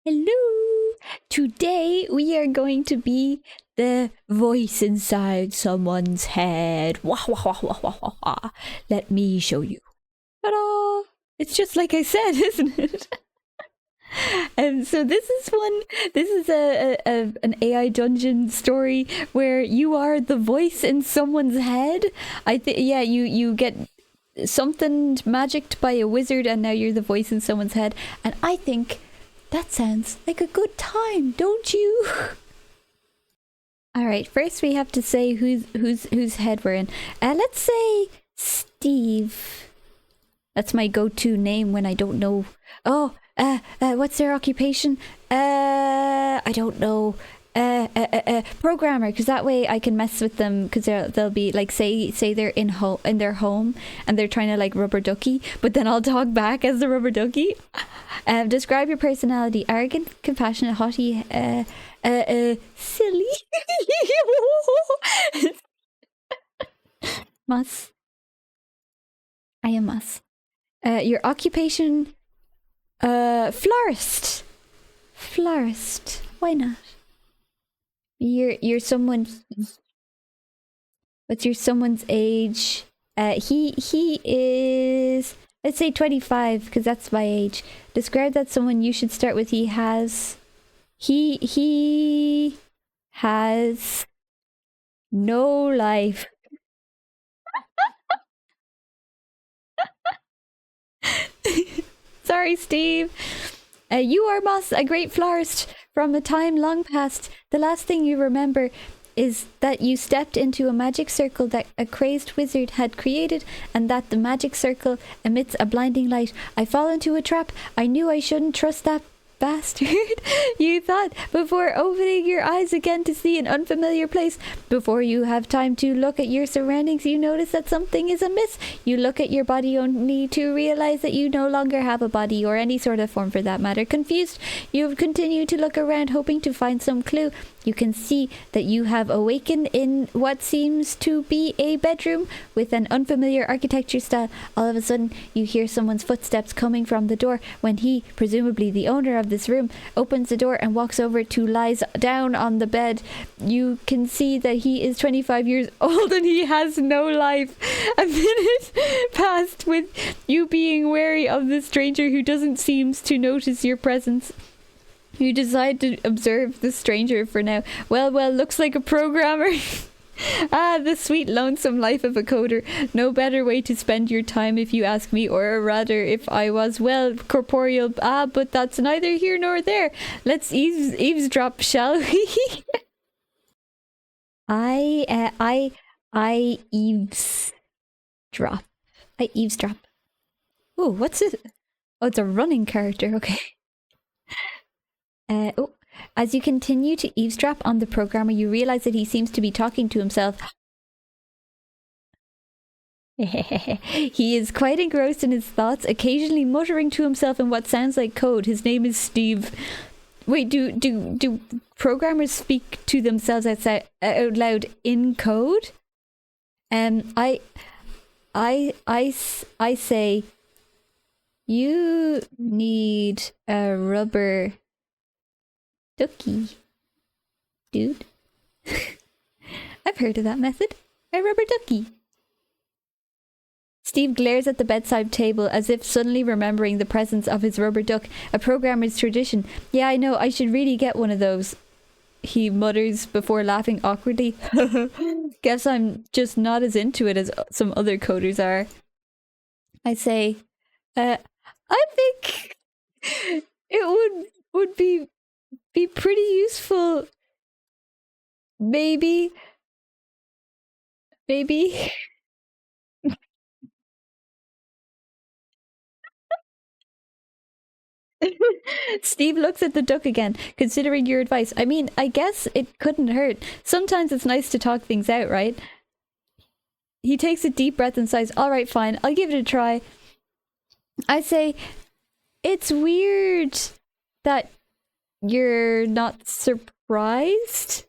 Hello! Today we are going to be the voice inside someone's head. Wah, wah, wah, wah, wah, wah, wah. Let me show you. Ta-da! It's just like I said, isn't it? And so this is an AI dungeon story where you are the voice in someone's head. I think, yeah, you get something magicked by a wizard and now you're the voice in someone's head. And I think that sounds like a good time, don't you? All right, first we have to say whose head we're in. Let's say Steve. That's my go-to name when I don't know. Oh, what's their occupation? I don't know. Programmer, because that way I can mess with them, because they'll be like, say they're in their home and they're trying to like rubber ducky, but then I'll talk back as the rubber ducky. Describe your personality: arrogant, compassionate, haughty, silly. Mus. I am Mus. Your occupation: florist. Florist. Why not? You're someone. What's your someone's age? He is, let's say 25, because that's my age. Describe that someone you should start with. He has no life. Sorry, Steve. You are Moss, a great florist from a time long past. The last thing you remember is that you stepped into a magic circle that a crazed wizard had created, and that the magic circle emits a blinding light. I fall into a trap. I knew I shouldn't trust that bastard. You thought before opening your eyes again to see an unfamiliar place. Before you have time to look at your surroundings, you notice that something is amiss. You look at your body only to realize that you no longer have a body, or any sort of form for that matter. Confused, you continue to look around, hoping to find some clue. You can see that you have awakened in what seems to be a bedroom with an unfamiliar architecture style. All of a sudden, you hear someone's footsteps coming from the door. When he, presumably the owner of this room, opens the door and walks over to lies down on the bed, you can see that he is 25 years old and he has no life. A minute passed with you being wary of the stranger who doesn't seem to notice your presence. You decide to observe the stranger for now. Well, looks like a programmer. Ah, the sweet lonesome life of a coder. No better way to spend your time, if you ask me, or rather if I was, well, corporeal. Ah, but that's neither here nor there. Let's eavesdrop, shall we? I eavesdrop. I eavesdrop. Oh, what's it? Oh, it's a running character. Okay. As you continue to eavesdrop on the programmer, you realize that he seems to be talking to himself. He is quite engrossed in his thoughts, occasionally muttering to himself in what sounds like code. His name is Steve. Wait, do programmers speak to themselves out loud in code? I say, you need a rubber ducky, dude. I've heard of that method. A rubber ducky. Steve glares at the bedside table as if suddenly remembering the presence of his rubber duck, a programmer's tradition. Yeah, I know, I should really get one of those, he mutters before laughing awkwardly. Guess I'm just not as into it as some other coders are. I say, I think it would be pretty useful. Maybe. Steve looks at the duck again, considering your advice. I mean, I guess it couldn't hurt. Sometimes it's nice to talk things out, right? He takes a deep breath and sighs. All right, fine. I'll give it a try. I say, it's weird that you're not surprised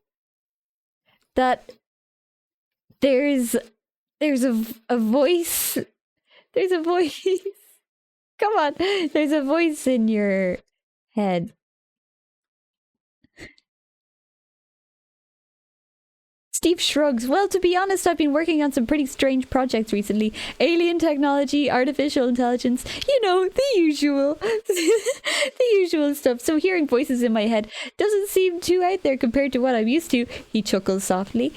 that there's a voice. There's a voice. Come on. There's a voice in your head. Steve shrugs. Well, to be honest, I've been working on some pretty strange projects recently. Alien technology, artificial intelligence, you know, the usual. The usual stuff. So hearing voices in my head doesn't seem too out there compared to what I'm used to. He chuckles softly.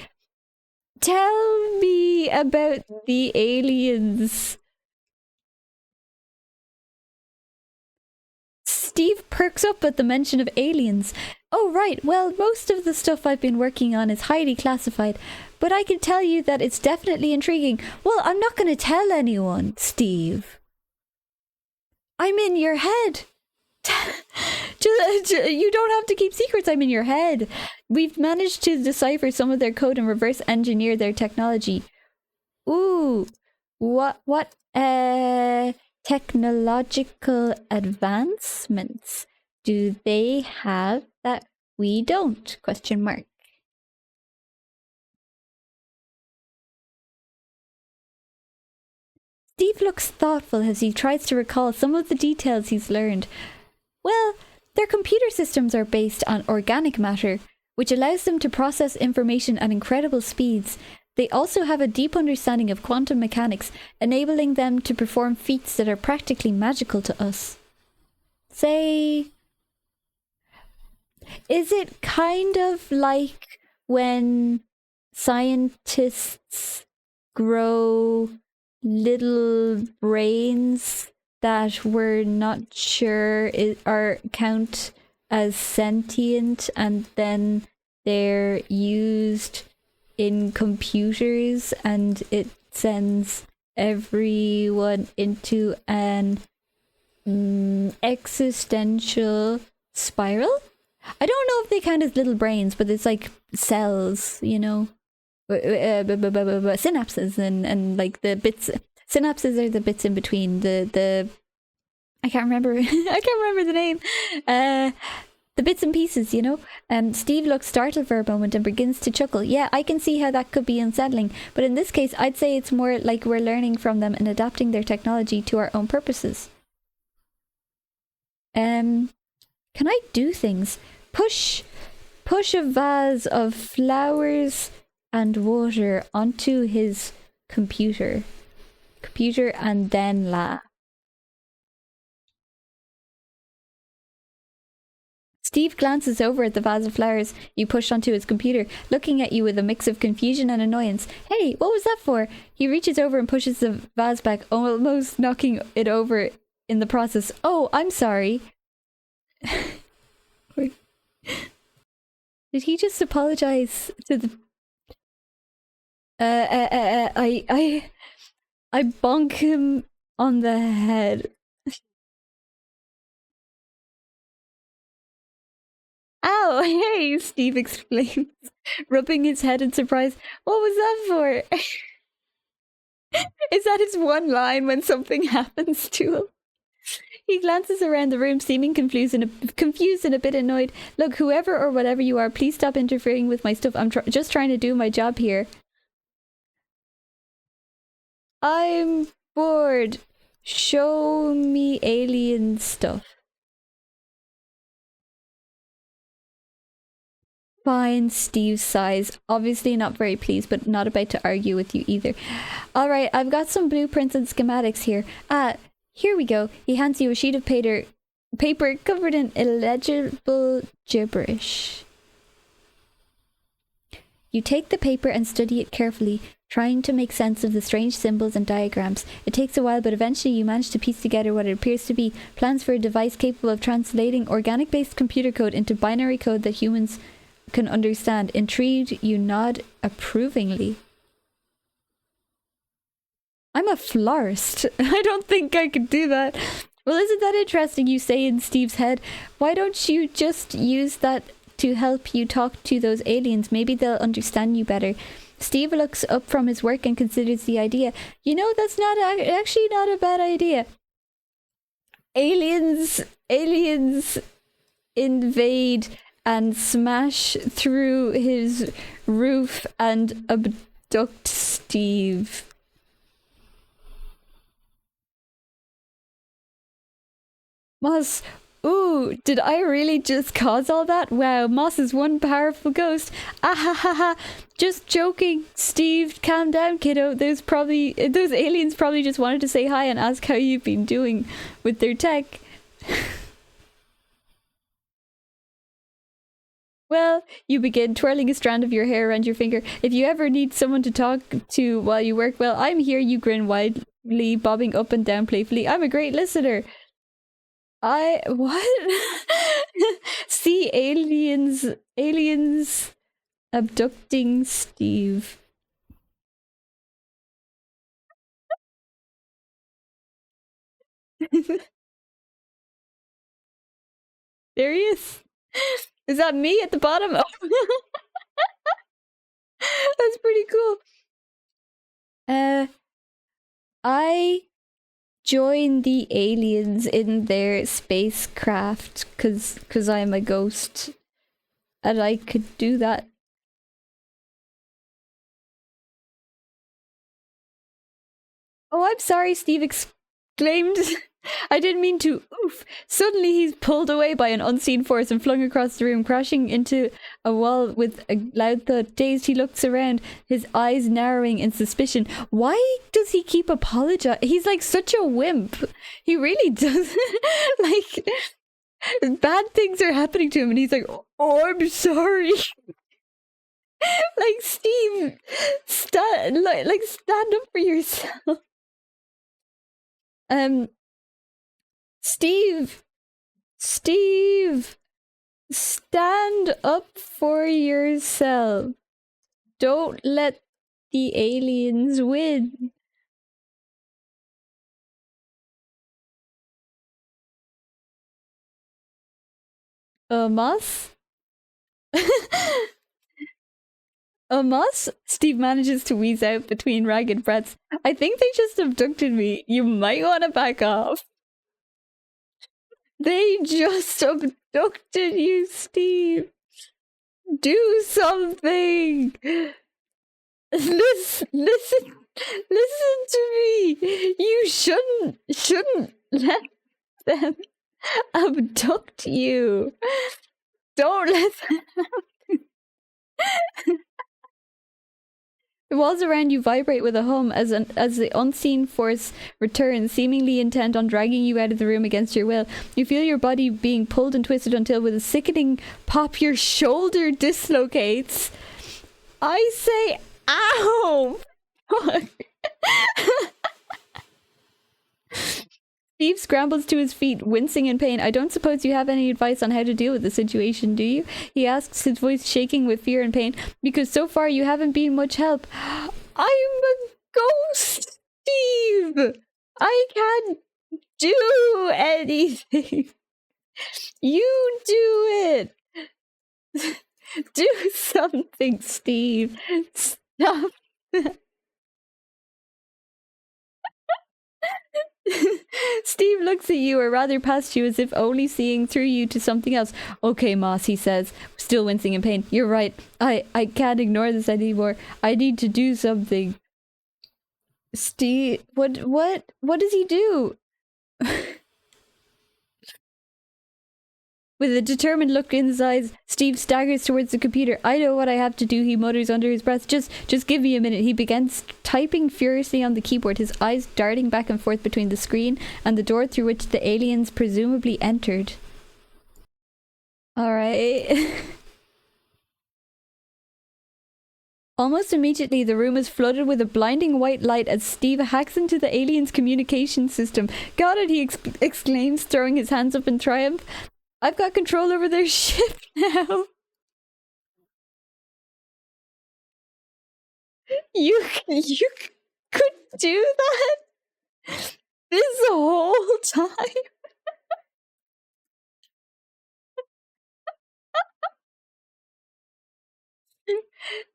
Tell me about the aliens. Steve perks up at the mention of aliens. Oh, right. Well, most of the stuff I've been working on is highly classified, but I can tell you that it's definitely intriguing. Well, I'm not going to tell anyone, Steve. I'm in your head. You don't have to keep secrets. I'm in your head. We've managed to decipher some of their code and reverse engineer their technology. Ooh, what technological advancements do they have that we don't? Question mark. Steve looks thoughtful as he tries to recall some of the details he's learned. Well, their computer systems are based on organic matter, which allows them to process information at incredible speeds. They also have a deep understanding of quantum mechanics, enabling them to perform feats that are practically magical to us. Say, is it kind of like when scientists grow little brains that we're not sure are count as sentient, and then they're used in computers and it sends everyone into an existential spiral? I don't know if they count as little brains, but it's like cells, you know, synapses and like the bits. Synapses are the bits in between the I can't remember. I can't remember the name. The bits and pieces, you know. Steve looks startled for a moment and begins to chuckle. Yeah, I can see how that could be unsettling, but in this case, I'd say it's more like we're learning from them and adapting their technology to our own purposes. Can I do things? Push a vase of flowers and water onto his computer and then laugh. Steve glances over at the vase of flowers you pushed onto his computer, looking at you with a mix of confusion and annoyance. Hey, what was that for? He reaches over and pushes the vase back, almost knocking it over in the process. Oh, I'm sorry. Did he just apologize to the... I bonk him on the head. Ow, hey, Steve exclaims, rubbing his head in surprise. What was that for? Is that his one line when something happens to him? He glances around the room, seeming confused and a bit annoyed. Look, whoever or whatever you are, please stop interfering with my stuff. I'm just trying to do my job here. I'm bored. Show me alien stuff. Fine, Steve sighs, obviously not very pleased, but not about to argue with you either. Alright, I've got some blueprints and schematics here. Here we go. He hands you a sheet of paper covered in illegible gibberish. You take the paper and study it carefully, trying to make sense of the strange symbols and diagrams. It takes a while, but eventually you manage to piece together what it appears to be plans for a device capable of translating organic-based computer code into binary code that humans can understand. Intrigued, you nod approvingly. I'm a florist. I don't think I could do that. Well, isn't that interesting, you say in Steve's head. Why don't you just use that to help you talk to those aliens? Maybe they'll understand you better. Steve looks up from his work and considers the idea. You know, that's actually not a bad idea. Aliens invade and smash through his roof and abduct Steve. Moss, Ooh, did I really just cause all that? Wow, Moss is one powerful ghost. Ah ha ha ha. Just joking. Steve, calm down, kiddo. Those aliens probably just wanted to say hi and ask how you've been doing with their tech. Well, you begin twirling a strand of your hair around your finger. If you ever need someone to talk to while you work, well, I'm here, you grin widely, bobbing up and down playfully. I'm a great listener. What? See aliens abducting Steve. There he is. Is that me at the bottom? Oh. That's pretty cool. I join the aliens in their spacecraft because I'm a ghost and I could do that. Oh, I'm sorry, Steve exclaimed. I didn't mean to. Oof. Suddenly he's pulled away by an unseen force and flung across the room, crashing into a wall with a loud thud. Dazed, he looks around, his eyes narrowing in suspicion. Why does he keep apologizing? He's like such a wimp. He really does. Like, bad things are happening to him and he's like, oh, I'm sorry. Like, Steve, stand up for yourself. Steve, stand up for yourself. Don't let the aliens win. Amos? Amos? Steve manages to wheeze out between ragged breaths. I think they just abducted me. You might want to back off. They just abducted you, Steve. Do something. Listen to me. You shouldn't let them abduct you. Don't let them. The walls around you vibrate with a hum as the unseen force returns, seemingly intent on dragging you out of the room against your will. You feel your body being pulled and twisted until, with a sickening pop, your shoulder dislocates. I say, ow! Fuck. Steve scrambles to his feet, wincing in pain. I don't suppose you have any advice on how to deal with the situation, do you? He asks, his voice shaking with fear and pain. Because so far you haven't been much help. I'm a ghost, Steve! I can't do anything. You do it! Do something, Steve. Stop. Steve looks at you, or rather past you, as if only seeing through you to something else. Okay, Moss, he says, still wincing in pain. You're right. I can't ignore this anymore. I need to do something. Steve, what does he do? With a determined look in his eyes, Steve staggers towards the computer. I know what I have to do, he mutters under his breath. Just give me a minute. He begins typing furiously on the keyboard, his eyes darting back and forth between the screen and the door through which the aliens presumably entered. Alright. Almost immediately, the room is flooded with a blinding white light as Steve hacks into the aliens' communication system. Got it, he exclaims, throwing his hands up in triumph. I've got control over their ship now. You could do that this whole time.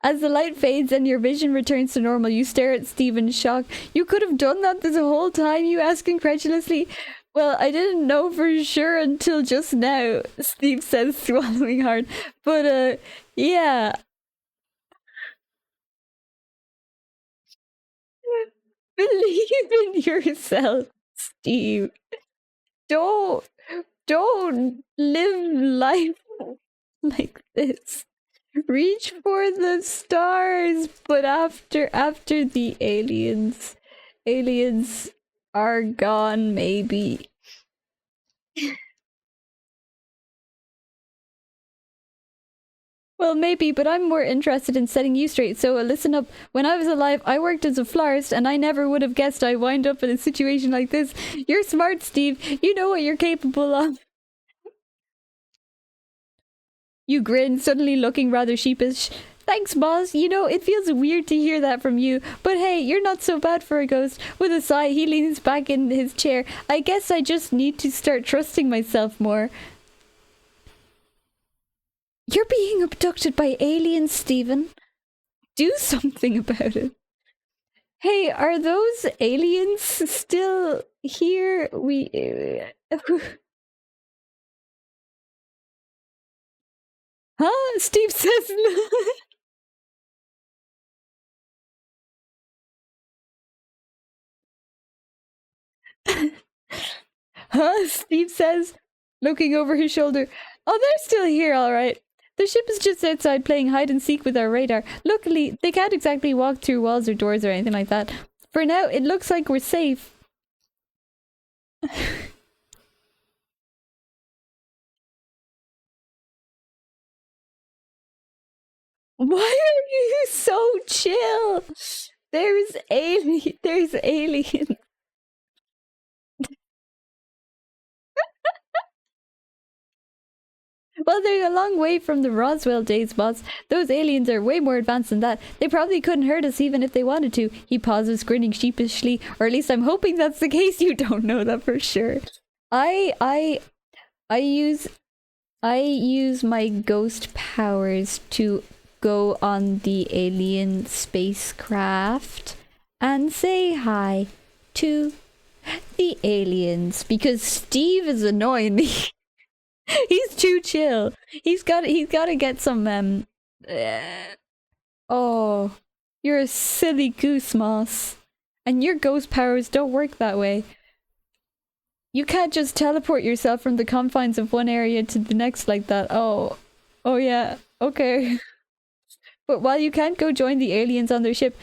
As the light fades and your vision returns to normal, you stare at Steve in shock. You could have done that this whole time, you ask incredulously. Well, I didn't know for sure until just now, Steve says, swallowing hard. But, yeah. Believe in yourself, Steve. Don't Don't live life like this. Reach for the stars, but after the aliens are gone, maybe. Well, maybe, but I'm more interested in setting you straight, so listen up. When I was alive, I worked as a florist, and I never would have guessed I'd wind up in a situation like this. You're smart, Steve. You know what you're capable of. You grin, suddenly looking rather sheepish. Thanks, boss. You know, it feels weird to hear that from you, but hey, you're not so bad for a ghost. With a sigh, he leans back in his chair. I guess I just need to start trusting myself more. You're being abducted by aliens, Stephen. Do something about it. Hey, are those aliens still here? Huh? Steve says. Huh? Steve says, looking over his shoulder. Oh, they're still here, all right. The ship is just outside playing hide and seek with our radar. Luckily, they can't exactly walk through walls or doors or anything like that. For now, it looks like we're safe. Why are you so chill? There's alien. Well, they're a long way from the Roswell days, boss. Those aliens are way more advanced than that. They probably couldn't hurt us even if they wanted to. He pauses, grinning sheepishly, or at least I'm hoping that's the case. You don't know that for sure. I use my ghost powers to go on the alien spacecraft and say hi to the aliens because Steve is annoying me. He's too chill. He's got to get some oh, you're a silly goose, Moss. And your ghost powers don't work that way. You can't just teleport yourself from the confines of one area to the next like that. Oh yeah, okay. But while you can't go join the aliens on their ship,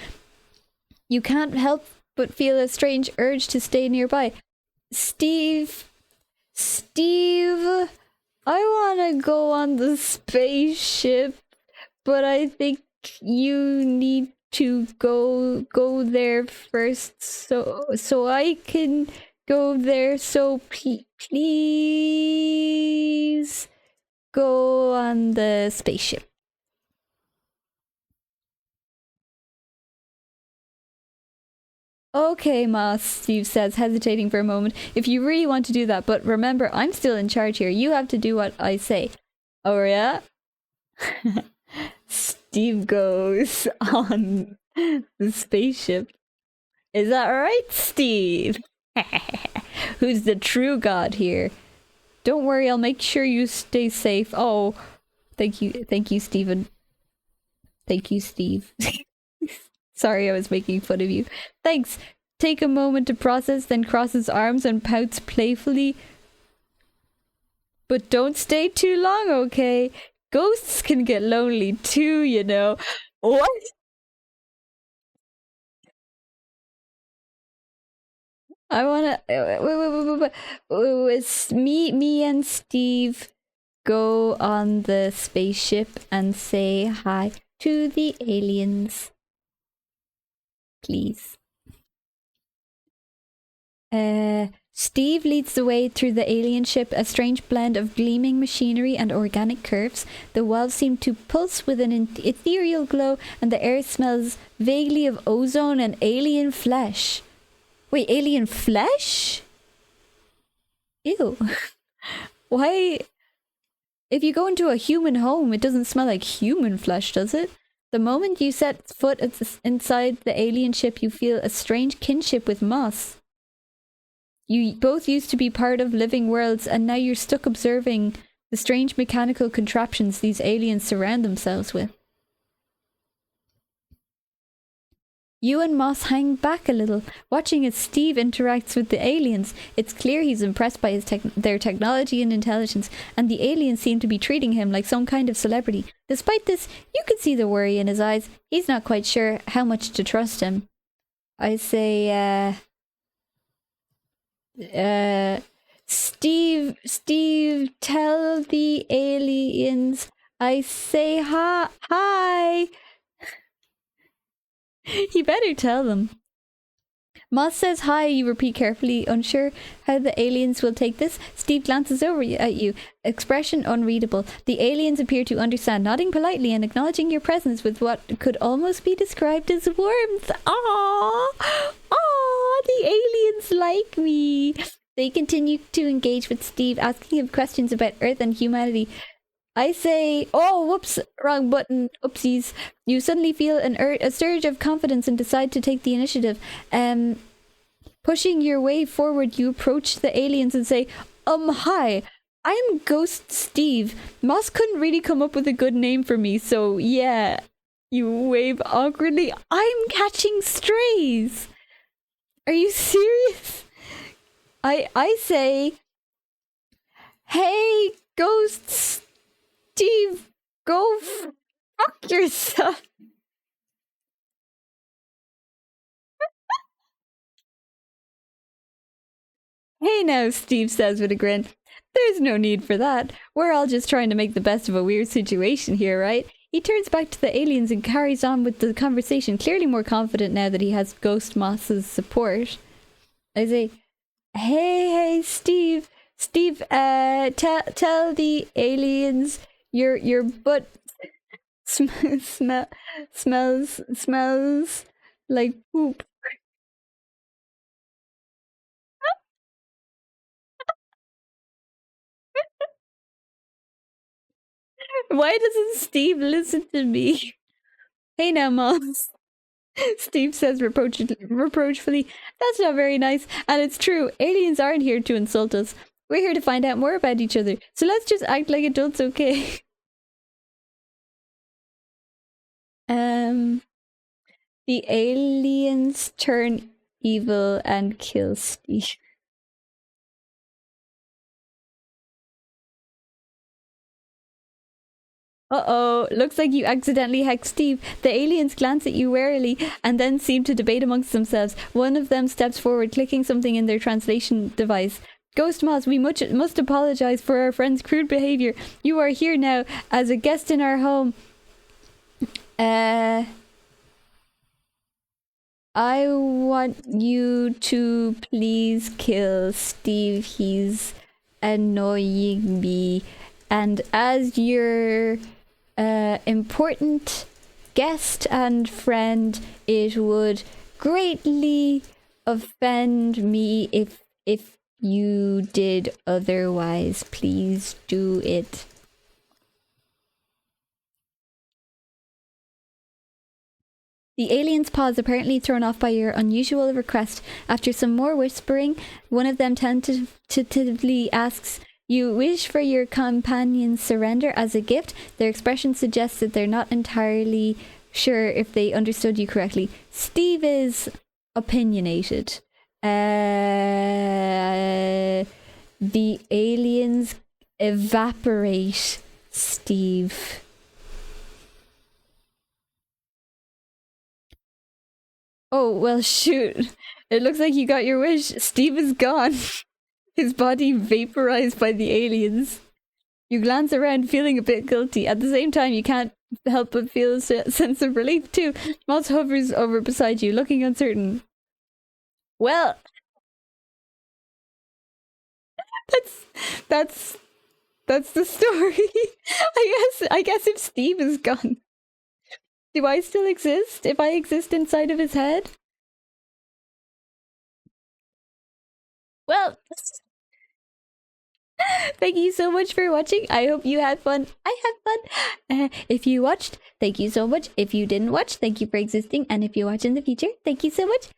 you can't help but feel a strange urge to stay nearby. Steve, I want to go on the spaceship, but I think you need to go there first, so I can go there. So please go on the spaceship. Okay, Moss, Steve says, hesitating for a moment. If you really want to do that, but remember, I'm still in charge here. You have to do what I say. Oh, yeah? Steve goes on the spaceship. Is that right, Steve? Who's the true god here? Don't worry, I'll make sure you stay safe. Oh, thank you, Stephen. Thank you, Steve. Sorry, I was making fun of you. Thanks. Take a moment to process, then crosses arms and pouts playfully. But don't stay too long, okay? Ghosts can get lonely too, you know. What? I wanna me and Steve go on the spaceship and say hi to the aliens. Please. Steve leads the way through the alien ship, a strange blend of gleaming machinery and organic curves. The walls seem to pulse with an ethereal glow, and the air smells vaguely of ozone and alien flesh. Wait, alien flesh? Ew. Why? If you go into a human home, it doesn't smell like human flesh, does it? The moment you set foot inside the alien ship, you feel a strange kinship with Moss. You both used to be part of living worlds, and now you're stuck observing the strange mechanical contraptions these aliens surround themselves with. You and Moss hang back a little, watching as Steve interacts with the aliens. It's clear he's impressed by their technology and intelligence, and the aliens seem to be treating him like some kind of celebrity. Despite this, you can see the worry in his eyes. He's not quite sure how much to trust him. I say, Steve, tell the aliens I say hi. You better tell them. Moss says hi, you repeat carefully, unsure how the aliens will take this. Steve glances over at you, expression unreadable. The aliens appear to understand, nodding politely and acknowledging your presence with what could almost be described as warmth. Aww! Aww! The aliens like me! They continue to engage with Steve, asking him questions about Earth and humanity. I say, oh, whoops, wrong button, oopsies. You suddenly feel a surge of confidence and decide to take the initiative. Pushing your way forward, you approach the aliens and say, hi, I'm Ghost Steve. Moss couldn't really come up with a good name for me, so yeah. You wave awkwardly. I'm catching strays. Are you serious? I say, hey, Ghost Steve, go fuck yourself. Hey now, Steve says with a grin. There's no need for that. We're all just trying to make the best of a weird situation here, right? He turns back to the aliens and carries on with the conversation, clearly more confident now that he has Ghost Moss's support. I say, hey, Steve, tell the aliens your butt smells like poop. Why doesn't Steve listen to me? Hey now, Moss. Steve says reproachfully, that's not very nice, and it's true, aliens aren't here to insult us. We're here to find out more about each other, so let's just act like adults, okay? The aliens turn evil and kill Steve. Uh-oh, looks like you accidentally hacked Steve. The aliens glance at you warily and then seem to debate amongst themselves. One of them steps forward, clicking something in their translation device. Ghost Moss, we must apologize for our friend's crude behavior. You are here now as a guest in our home. I want you to please kill Steve. He's annoying me. And as your important guest and friend, it would greatly offend me if you did otherwise. Please do it. The aliens pause, apparently thrown off by your unusual request. After some more whispering, one of them tentatively asks, you wish for your companion's surrender as a gift? Their expression suggests that they're not entirely sure if they understood you correctly. Steve is opinionated. The aliens evaporate Steve. Oh, well, shoot. It looks like you got your wish. Steve is gone. His body vaporized by the aliens. You glance around, feeling a bit guilty. At the same time, you can't help but feel a sense of relief, too. Moss hovers over beside you, looking uncertain. Well, that's the story. I guess if Steve is gone, do I still exist? If I exist inside of his head? Well, thank you so much for watching. I hope you had fun. I had fun. If you watched, thank you so much. If you didn't watch, thank you for existing. And if you watch in the future, thank you so much.